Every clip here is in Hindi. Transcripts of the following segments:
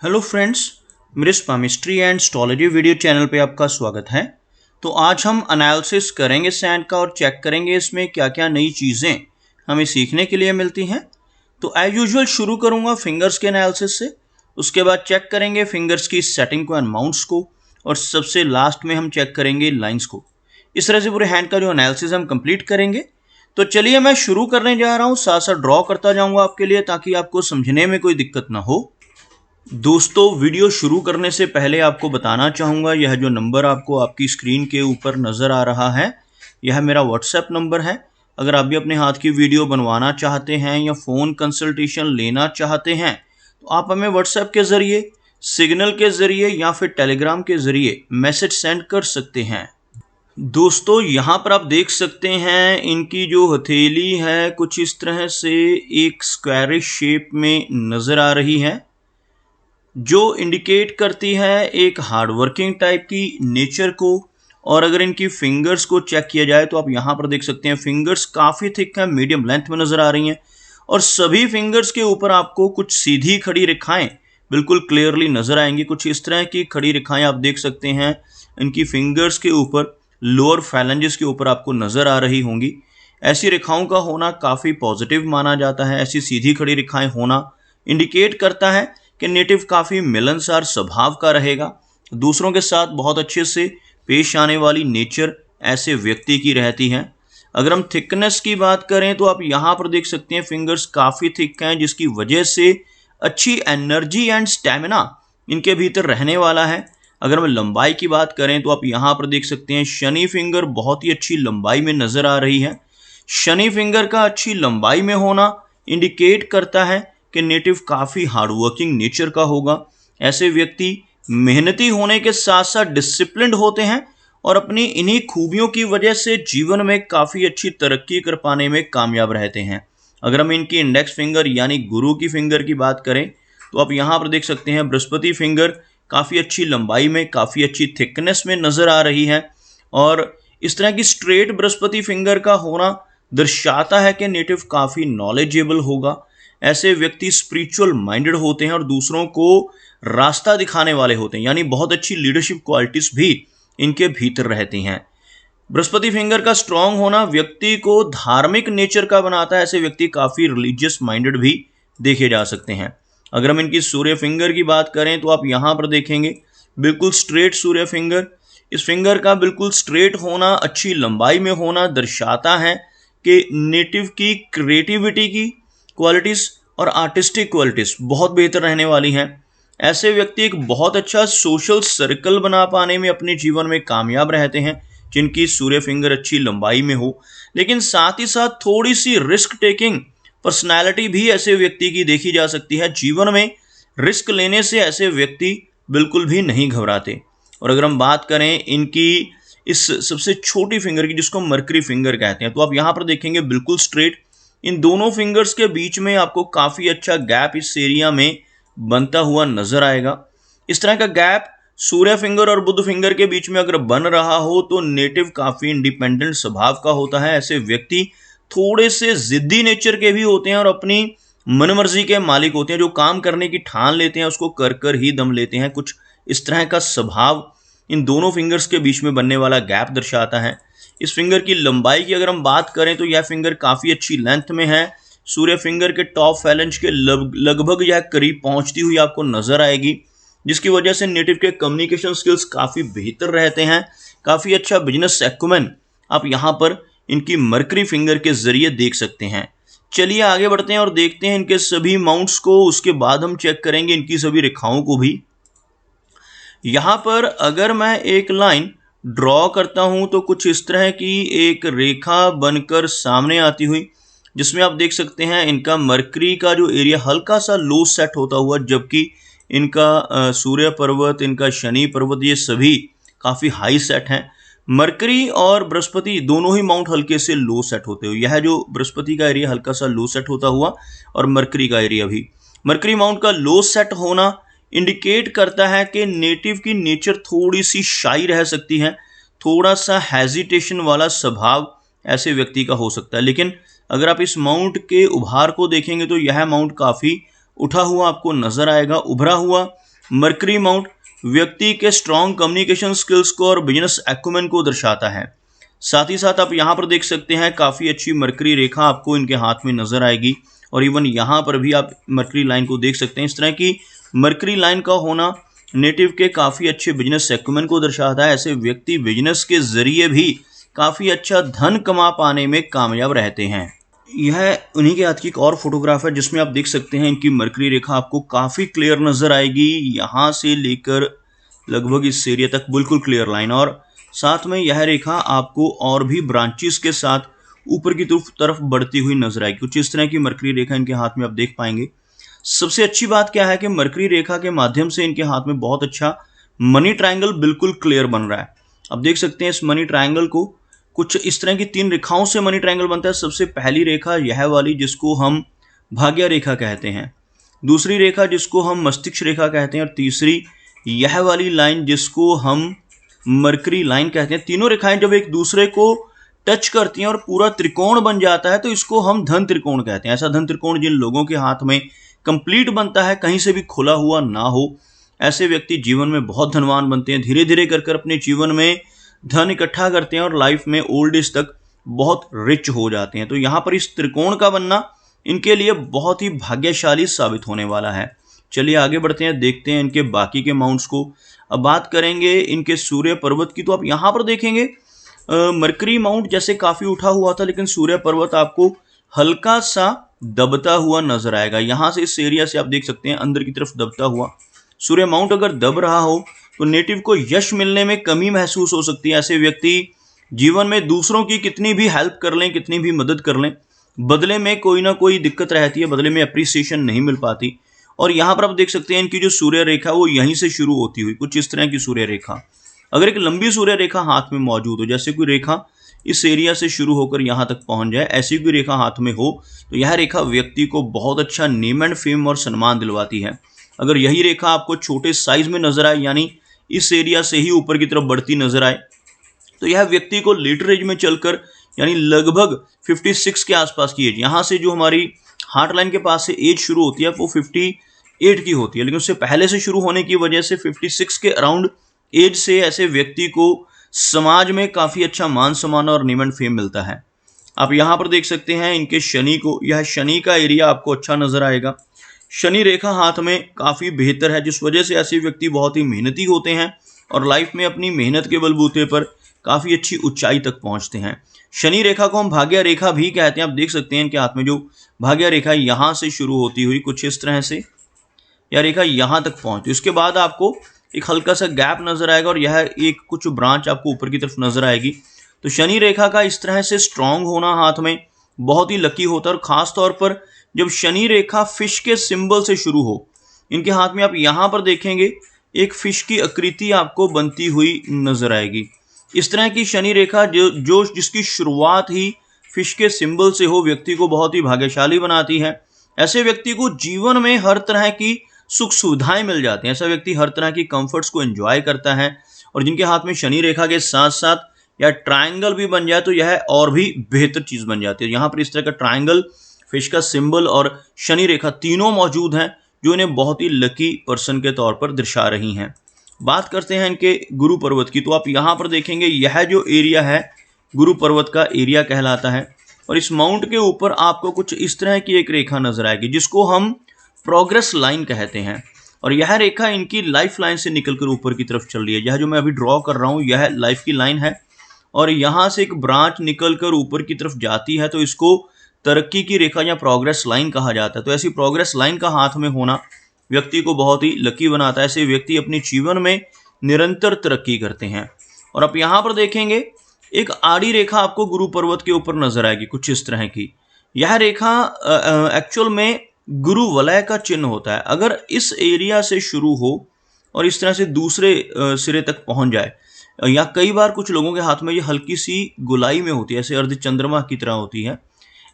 हेलो फ्रेंड्स, मेरे palmistry and astrology video channel पे आपका स्वागत है। तो आज हम एनालिसिस करेंगे सैंड का और चेक करेंगे इसमें क्या क्या नई चीज़ें हमें सीखने के लिए मिलती हैं। तो एज यूजुअल शुरू करूँगा फिंगर्स के एनालिसिस से, उसके बाद चेक करेंगे फिंगर्स की सेटिंग को एंड माउंट्स को, और सबसे लास्ट में हम चेक करेंगे लाइन्स को। इस तरह से पूरे हैंड का जो एनालिसिस हम कंप्लीट करेंगे। तो चलिए मैं शुरू करने जा रहा हूँ, साथ साथ ड्रॉ करता जाऊँगा आपके लिए ताकि आपको समझने में कोई दिक्कत ना हो। दोस्तों, वीडियो शुरू करने से पहले आपको बताना चाहूँगा, यह जो नंबर आपको आपकी स्क्रीन के ऊपर नज़र आ रहा है, यह मेरा व्हाट्सएप नंबर है। अगर आप भी अपने हाथ की वीडियो बनवाना चाहते हैं या फ़ोन कंसल्टेशन लेना चाहते हैं तो आप हमें व्हाट्सएप के ज़रिए, सिग्नल के ज़रिए या फिर टेलीग्राम के ज़रिए मैसेज सेंड कर सकते हैं। दोस्तों, यहाँ पर आप देख सकते हैं इनकी जो हथेली है कुछ इस तरह से एक स्क्वायरिश शेप में नज़र आ रही है, जो इंडिकेट करती है एक हार्डवर्किंग टाइप की नेचर को। और अगर इनकी फिंगर्स को चेक किया जाए तो आप यहाँ पर देख सकते हैं फिंगर्स काफ़ी थिक है, मीडियम लेंथ में नज़र आ रही हैं, और सभी फिंगर्स के ऊपर आपको कुछ सीधी खड़ी रेखाएं बिल्कुल क्लियरली नज़र आएंगी। कुछ इस तरह की खड़ी रेखाएं आप देख सकते हैं इनकी फिंगर्स के ऊपर, लोअर फैलेंजेस के ऊपर आपको नज़र आ रही होंगी। ऐसी रेखाओं का होना काफ़ी पॉजिटिव माना जाता है। ऐसी सीधी खड़ी रेखाएं होना इंडिकेट करता है कि नेटिव काफ़ी मिलनसार स्वभाव का रहेगा, दूसरों के साथ बहुत अच्छे से पेश आने वाली नेचर ऐसे व्यक्ति की रहती है। अगर हम थिकनेस की बात करें तो आप यहाँ पर देख सकते हैं फिंगर्स काफ़ी थिक हैं, जिसकी वजह से अच्छी एनर्जी एंड स्टैमिना इनके भीतर रहने वाला है। अगर हम लंबाई की बात करें तो आप यहाँ पर देख सकते हैं शनि फिंगर बहुत ही अच्छी लंबाई में नज़र आ रही है। शनि फिंगर का अच्छी लंबाई में होना इंडिकेट करता है कि नेटिव काफ़ी हार्डवर्किंग नेचर का होगा। ऐसे व्यक्ति मेहनती होने के साथ साथ डिसिप्लिन्ड होते हैं और अपनी इन्हीं खूबियों की वजह से जीवन में काफ़ी अच्छी तरक्की कर पाने में कामयाब रहते हैं। अगर हम इनकी इंडेक्स फिंगर यानी गुरु की फिंगर की बात करें तो आप यहाँ पर देख सकते हैं बृहस्पति फिंगर काफ़ी अच्छी लंबाई में, काफ़ी अच्छी थिकनेस में नज़र आ रही है। और इस तरह की स्ट्रेट बृहस्पति फिंगर का होना दर्शाता है कि नेटिव काफ़ी नॉलेजेबल होगा। ऐसे व्यक्ति स्पिरिचुअल माइंडेड होते हैं और दूसरों को रास्ता दिखाने वाले होते हैं, यानी बहुत अच्छी लीडरशिप क्वालिटीज भी इनके भीतर रहती हैं। बृहस्पति फिंगर का स्ट्रांग होना व्यक्ति को धार्मिक नेचर का बनाता है। ऐसे व्यक्ति काफ़ी रिलीजियस माइंडेड भी देखे जा सकते हैं। अगर हम इनकी सूर्य फिंगर की बात करें तो आप यहाँ पर देखेंगे बिल्कुल स्ट्रेट सूर्य फिंगर। इस फिंगर का बिल्कुल स्ट्रेट होना, अच्छी लंबाई में होना दर्शाता है कि नेटिव की क्रिएटिविटी की क्वालिटीज़ और आर्टिस्टिक क्वालिटीज़ बहुत बेहतर रहने वाली हैं। ऐसे व्यक्ति एक बहुत अच्छा सोशल सर्कल बना पाने में अपने जीवन में कामयाब रहते हैं, जिनकी सूर्य फिंगर अच्छी लंबाई में हो। लेकिन साथ ही साथ थोड़ी सी रिस्क टेकिंग पर्सनैलिटी भी ऐसे व्यक्ति की देखी जा सकती है। जीवन में रिस्क लेने से ऐसे व्यक्ति बिल्कुल भी नहीं घबराते। और अगर हम बात करें इनकी इस सबसे छोटी फिंगर की, जिसको मरकरी फिंगर कहते हैं, तो आप यहाँ पर देखेंगे बिल्कुल स्ट्रेट। इन दोनों फिंगर्स के बीच में आपको काफ़ी अच्छा गैप इस एरिया में बनता हुआ नज़र आएगा। इस तरह का गैप सूर्य फिंगर और बुध फिंगर के बीच में अगर बन रहा हो तो नेटिव काफ़ी इंडिपेंडेंट स्वभाव का होता है। ऐसे व्यक्ति थोड़े से ज़िद्दी नेचर के भी होते हैं और अपनी मनमर्जी के मालिक होते हैं। जो काम करने की ठान लेते हैं उसको कर कर ही दम लेते हैं। कुछ इस तरह का स्वभाव इन दोनों फिंगर्स के बीच में बनने वाला गैप दर्शाता है। इस फिंगर की लंबाई की अगर हम बात करें तो यह फिंगर काफ़ी अच्छी लेंथ में है। सूर्य फिंगर के टॉप फैलेंज के लगभग यह करीब पहुंचती हुई आपको नज़र आएगी, जिसकी वजह से नेटिव के कम्युनिकेशन स्किल्स काफ़ी बेहतर रहते हैं। काफ़ी अच्छा बिजनेस एक्यूमेन आप यहाँ पर इनकी मरकरी फिंगर के ज़रिए देख सकते हैं। चलिए आगे बढ़ते हैं और देखते हैं इनके सभी माउंट्स को। उसके बाद हम चेक करेंगे इनकी सभी रेखाओं को भी। यहाँ पर अगर मैं एक लाइन ड्रॉ करता हूँ तो कुछ इस तरह की एक रेखा बनकर सामने आती हुई, जिसमें आप देख सकते हैं इनका मरकरी का जो एरिया हल्का सा लो सेट होता हुआ, जबकि इनका सूर्य पर्वत, इनका शनि पर्वत, ये सभी काफ़ी हाई सेट हैं। मरकरी और बृहस्पति दोनों ही माउंट हल्के से लो सेट होते हुए, यह जो बृहस्पति का एरिया हल्का सा लो सेट होता हुआ और मरकरी का एरिया भी, मरकरी माउंट का लो सेट होना इंडिकेट करता है कि नेटिव की नेचर थोड़ी सी शाई रह सकती है, थोड़ा सा हेजिटेशन वाला स्वभाव ऐसे व्यक्ति का हो सकता है। लेकिन अगर आप इस माउंट के उभार को देखेंगे तो यह माउंट काफ़ी उठा हुआ आपको नज़र आएगा, उभरा हुआ मरकरी माउंट व्यक्ति के स्ट्रॉन्ग कम्युनिकेशन स्किल्स को और बिजनेस एक्यूमेन को दर्शाता है। साथ ही साथ आप यहाँ पर देख सकते हैं काफ़ी अच्छी मरकरी रेखा आपको इनके हाथ में नजर आएगी, और इवन यहाँ पर भी आप मरकरी लाइन को देख सकते हैं। इस तरह की मरकरी लाइन का होना नेटिव के काफ़ी अच्छे बिजनेस एक्यूमेन को दर्शाता है। ऐसे व्यक्ति बिजनेस के जरिए भी काफ़ी अच्छा धन कमा पाने में कामयाब रहते हैं। यह उन्हीं के हाथ की एक और फोटोग्राफ है जिसमें आप देख सकते हैं इनकी मरकरी रेखा आपको काफ़ी क्लियर नज़र आएगी, यहाँ से लेकर लगभग इस एरिया तक बिल्कुल क्लियर लाइन, और साथ में यह रेखा आपको और भी ब्रांचेस के साथ ऊपर की तरफ बढ़ती हुई नजर आएगी। कुछ इस तरह की मरकरी रेखा इनके हाथ में आप देख पाएंगे। सबसे अच्छी बात क्या है कि मरकरी रेखा के माध्यम से इनके हाथ में बहुत अच्छा मनी ट्रायंगल बिल्कुल क्लियर बन रहा है। आप देख सकते हैं इस मनी ट्रायंगल को कुछ इस तरह की 3 रेखाओं से मनी ट्रायंगल बनता है। सबसे पहली रेखा यह वाली जिसको हम भाग्य रेखा कहते हैं, दूसरी रेखा जिसको हम मस्तिष्क रेखा कहते हैं, और तीसरी यह वाली लाइन जिसको हम मरकरी लाइन कहते हैं। तीनों रेखाएं जब एक दूसरे को टच करती हैं और पूरा त्रिकोण बन जाता है तो इसको हम धन त्रिकोण कहते हैं। ऐसा धन त्रिकोण जिन लोगों के हाथ में कंप्लीट बनता है, कहीं से भी खुला हुआ ना हो, ऐसे व्यक्ति जीवन में बहुत धनवान बनते हैं। धीरे धीरे कर अपने जीवन में धन इकट्ठा करते हैं और लाइफ में ओल्ड एज तक बहुत रिच हो जाते हैं। तो यहाँ पर इस त्रिकोण का बनना इनके लिए बहुत ही भाग्यशाली साबित होने वाला है। चलिए आगे बढ़ते हैं, देखते हैं इनके बाकी के माउंट्स को। अब बात करेंगे इनके सूर्य पर्वत की, तो आप यहाँ पर देखेंगे मरकरी माउंट जैसे काफ़ी उठा हुआ था, लेकिन सूर्य पर्वत आपको हल्का सा दबता हुआ नजर आएगा। यहाँ से इस एरिया से आप देख सकते हैं अंदर की तरफ दबता हुआ सूर्य माउंट अगर दब रहा हो तो नेटिव को यश मिलने में कमी महसूस हो सकती है। ऐसे व्यक्ति जीवन में दूसरों की कितनी भी हेल्प कर लें, कितनी भी मदद कर लें, बदले में कोई ना कोई दिक्कत रहती है, बदले में अप्रिसिएशन नहीं मिल पाती। और यहाँ पर आप देख सकते हैं इनकी जो सूर्य रेखा वो यहीं से शुरू होती हुई कुछ इस तरह की सूर्य रेखा, अगर एक लंबी सूर्य रेखा हाथ में मौजूद हो, जैसे कोई रेखा इस एरिया से शुरू होकर यहाँ तक पहुँच जाए, ऐसी कोई रेखा हाथ में हो तो यह रेखा व्यक्ति को बहुत अच्छा नेम एंड फेम और सम्मान दिलवाती है। अगर यही रेखा आपको छोटे साइज में नजर आए, यानी इस एरिया से ही ऊपर की तरफ बढ़ती नजर आए, तो यह व्यक्ति को लेटर एज में चलकर यानी लगभग 56 के आसपास की एज, यहाँ से जो हमारी हार्ट लाइन के पास से एज शुरू होती है वो 58 की होती है, लेकिन उससे पहले से शुरू होने की वजह से 56 के अराउंड एज से ऐसे व्यक्ति को समाज में काफ़ी अच्छा मान सम्मान और नेम एंड फेम मिलता है। आप यहाँ पर देख सकते हैं इनके शनि को, यह शनि का एरिया आपको अच्छा नजर आएगा। शनि रेखा हाथ में काफ़ी बेहतर है, जिस वजह से ऐसे व्यक्ति बहुत ही मेहनती होते हैं और लाइफ में अपनी मेहनत के बलबूते पर काफ़ी अच्छी ऊंचाई तक पहुंचते हैं। शनि रेखा को हम भाग्य रेखा भी कहते हैं। आप देख सकते हैं इनके हाथ में जो भाग्य रेखा यहाँ से शुरू होती हुई कुछ इस तरह से यह रेखा यहाँ तक पहुँचती, उसके बाद आपको एक हल्का सा गैप नजर आएगा और यह एक कुछ ब्रांच आपको ऊपर की तरफ नजर आएगी। तो शनि रेखा का इस तरह से स्ट्रांग होना हाथ में बहुत ही लकी होता है, और खास तौर पर जब शनि रेखा फिश के सिंबल से शुरू हो। इनके हाथ में आप यहाँ पर देखेंगे एक फिश की आकृति आपको बनती हुई नजर आएगी। इस तरह की शनि रेखा जो जिसकी शुरुआत ही फिश के सिंबल से हो, व्यक्ति को बहुत ही भाग्यशाली बनाती है। ऐसे व्यक्ति को जीवन में हर तरह की सुख सुविधाएं मिल जाती हैं। ऐसा व्यक्ति हर तरह की कंफर्ट्स को एंजॉय करता है, और जिनके हाथ में शनि रेखा के साथ साथ या ट्रायंगल भी बन जाए तो यह और भी बेहतर चीज बन जाती है। यहाँ पर इस तरह का ट्रायंगल, फिश का सिंबल और शनि रेखा तीनों मौजूद हैं, जो इन्हें बहुत ही लकी पर्सन के तौर पर दर्शा रही हैं। बात करते हैं इनके गुरु पर्वत की, तो आप यहाँ पर देखेंगे यह जो एरिया है गुरु पर्वत का एरिया कहलाता है, और इस माउंट के ऊपर आपको कुछ इस तरह की एक रेखा नजर आएगी जिसको हम प्रोग्रेस लाइन कहते हैं। और यह रेखा इनकी लाइफ लाइन से निकलकर ऊपर की तरफ चल रही है। यह जो मैं अभी ड्रॉ कर रहा हूँ यह लाइफ की लाइन है, और यहाँ से एक ब्रांच निकलकर ऊपर की तरफ जाती है, तो इसको तरक्की की रेखा या प्रोग्रेस लाइन कहा जाता है। तो ऐसी प्रोग्रेस लाइन का हाथ में होना व्यक्ति को बहुत ही लकी बनाता है। ऐसे व्यक्ति अपने जीवन में निरंतर तरक्की करते हैं। और आप यहाँ पर देखेंगे एक आड़ी रेखा आपको गुरु पर्वत के ऊपर नजर आएगी कुछ इस तरह की। यह रेखा एक्चुअल में गुरु वलय का चिन्ह होता है। अगर इस एरिया से शुरू हो और इस तरह से दूसरे सिरे तक पहुंच जाए, या कई बार कुछ लोगों के हाथ में ये हल्की सी गोलाई में होती है, ऐसे अर्ध चंद्रमा की तरह होती है,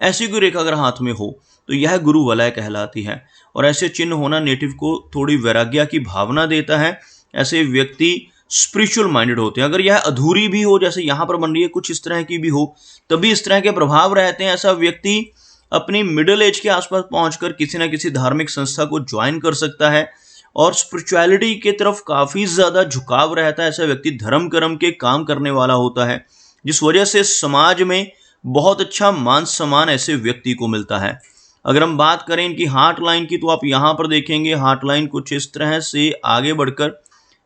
ऐसी कोई रेखा अगर हाथ में हो तो यह गुरु वलय कहलाती है। और ऐसे चिन्ह होना नेटिव को थोड़ी वैराग्य की भावना देता है। ऐसे व्यक्ति स्पिरिचुअल माइंडेड होते हैं। अगर यह अधूरी भी हो, जैसे यहाँ पर बन रही है कुछ इस तरह की भी हो, तभी इस तरह के प्रभाव रहते हैं। ऐसा व्यक्ति अपनी मिडिल एज के आसपास पहुंचकर किसी न किसी धार्मिक संस्था को ज्वाइन कर सकता है, और स्पिरिचुअलिटी के तरफ काफ़ी ज़्यादा झुकाव रहता है। ऐसा व्यक्ति धर्म कर्म के काम करने वाला होता है, जिस वजह से समाज में बहुत अच्छा मान सम्मान ऐसे व्यक्ति को मिलता है। अगर हम बात करें इनकी हार्ट लाइन की, तो आप यहाँ पर देखेंगे हार्ट लाइन कुछ इस तरह से आगे बढ़कर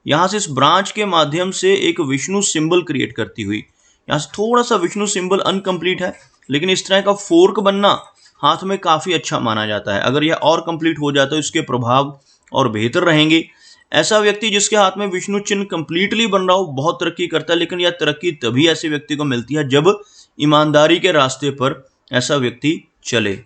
यहाँ से इस ब्रांच के माध्यम से एक विष्णु सिंबल क्रिएट करती हुई, यहाँ से थोड़ा सा विष्णु सिंबल अनकम्प्लीट है, लेकिन इस तरह का फोर्क बनना हाथ में काफ़ी अच्छा माना जाता है। अगर यह और कंप्लीट हो जाता है इसके प्रभाव और बेहतर रहेंगे। ऐसा व्यक्ति जिसके हाथ में विष्णु चिन्ह कंप्लीटली बन रहा हो बहुत तरक्की करता है, लेकिन यह तरक्की तभी ऐसे व्यक्ति को मिलती है जब ईमानदारी के रास्ते पर ऐसा व्यक्ति चले।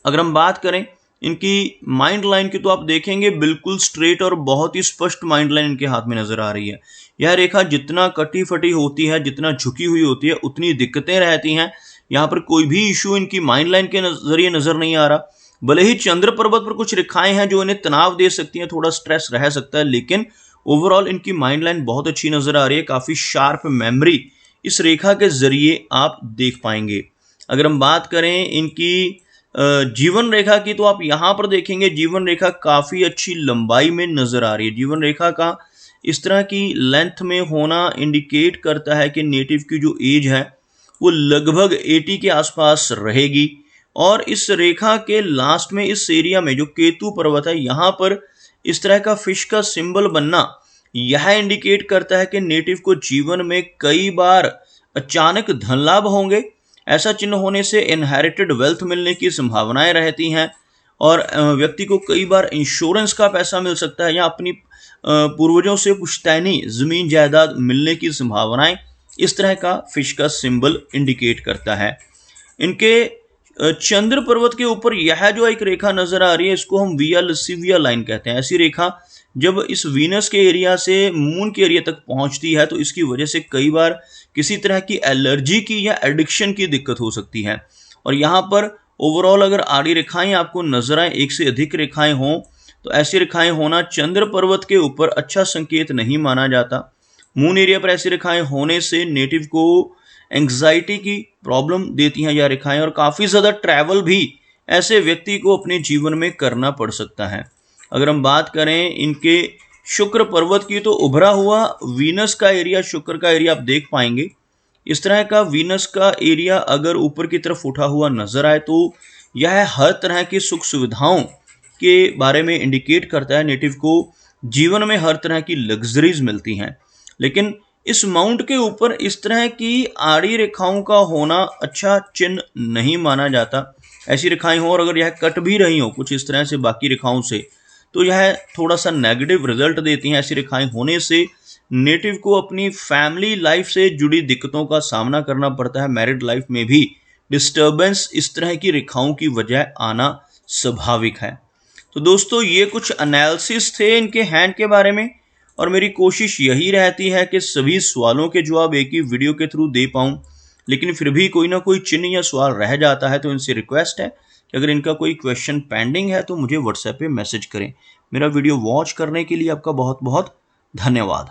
अगर हम बात करें इनकी माइंड लाइन की, तो आप देखेंगे बिल्कुल स्ट्रेट और बहुत ही स्पष्ट माइंड लाइन इनके हाथ में नजर आ रही है। यह रेखा जितना कटी फटी होती है, जितना झुकी हुई होती है, उतनी दिक्कतें रहती हैं। यहाँ पर कोई भी इशू इनकी माइंड लाइन के जरिए नजर नहीं आ रहा। भले ही चंद्र पर्वत पर कुछ रेखाएं हैं जो इन्हें तनाव दे सकती हैं, थोड़ा स्ट्रेस रह सकता है, लेकिन ओवरऑल इनकी माइंड लाइन बहुत अच्छी नजर आ रही है। काफी शार्प मेमोरी इस रेखा के जरिए आप देख पाएंगे। अगर हम बात करें इनकी जीवन रेखा की, तो आप यहाँ पर देखेंगे जीवन रेखा काफी अच्छी लंबाई में नजर आ रही है। जीवन रेखा का इस तरह की लेंथ में होना इंडिकेट करता है कि नेटिव की जो एज है वो लगभग 80 के आसपास रहेगी। और इस रेखा के लास्ट में इस एरिया में जो केतु पर्वत है, यहाँ पर इस तरह का फिश का सिंबल बनना यह इंडिकेट करता है कि नेटिव को जीवन में कई बार अचानक धन लाभ होंगे। ऐसा चिन्ह होने से इनहेरिटेड वेल्थ मिलने की संभावनाएं रहती हैं, और व्यक्ति को कई बार इंश्योरेंस का पैसा मिल सकता है या अपनी पूर्वजों से पुश्तैनी जमीन जायदाद मिलने की संभावनाएं इस तरह का फिश का सिंबल इंडिकेट करता है। इनके चंद्र पर्वत के ऊपर यह जो एक रेखा नजर आ रही है, इसको हम विया लसीविया लाइन कहते हैं। ऐसी रेखा जब इस वीनस के एरिया से मून के एरिया तक पहुंचती है, तो इसकी वजह से कई बार किसी तरह की एलर्जी की या एडिक्शन की दिक्कत हो सकती है। और यहाँ पर ओवरऑल अगर आड़ी रेखाएं आपको नजर आए, एक से अधिक रेखाएं हों, तो ऐसी रेखाएं होना चंद्र पर्वत के ऊपर अच्छा संकेत नहीं माना जाता। मून एरिया पर ऐसी रेखाएं होने से नेटिव को एंग्जाइटी की प्रॉब्लम देती हैं यह रेखाएं, और काफ़ी ज़्यादा ट्रैवल भी ऐसे व्यक्ति को अपने जीवन में करना पड़ सकता है। अगर हम बात करें इनके शुक्र पर्वत की, तो उभरा हुआ वीनस का एरिया, शुक्र का एरिया आप देख पाएंगे। इस तरह का वीनस का एरिया अगर ऊपर की तरफ उठा हुआ नजर आए, तो यह हर तरह की सुख सुविधाओं के बारे में इंडिकेट करता है। नेटिव को जीवन में हर तरह की लग्जरीज मिलती हैं, लेकिन इस माउंट के ऊपर इस तरह की आड़ी रेखाओं का होना अच्छा चिन्ह नहीं माना जाता। ऐसी रेखाएं हो और अगर यह कट भी रही हो कुछ इस तरह से बाकी रेखाओं से, तो यह थोड़ा सा नेगेटिव रिजल्ट देती हैं। ऐसी रेखाएं होने से नेटिव को अपनी फैमिली लाइफ से जुड़ी दिक्कतों का सामना करना पड़ता है। मैरिड लाइफ में भी डिस्टर्बेंस इस तरह की रेखाओं की वजह आना स्वाभाविक है। तो दोस्तों, ये कुछ एनालिसिस थे इनके हैंड के बारे में, और मेरी कोशिश यही रहती है कि सभी सवालों के जवाब एक ही वीडियो के थ्रू दे पाऊँ, लेकिन फिर भी कोई ना कोई चिन्ह या सवाल रह जाता है। तो इनसे रिक्वेस्ट है कि अगर इनका कोई क्वेश्चन पेंडिंग है तो मुझे व्हाट्सएप पे मैसेज करें। मेरा वीडियो वॉच करने के लिए आपका बहुत बहुत धन्यवाद।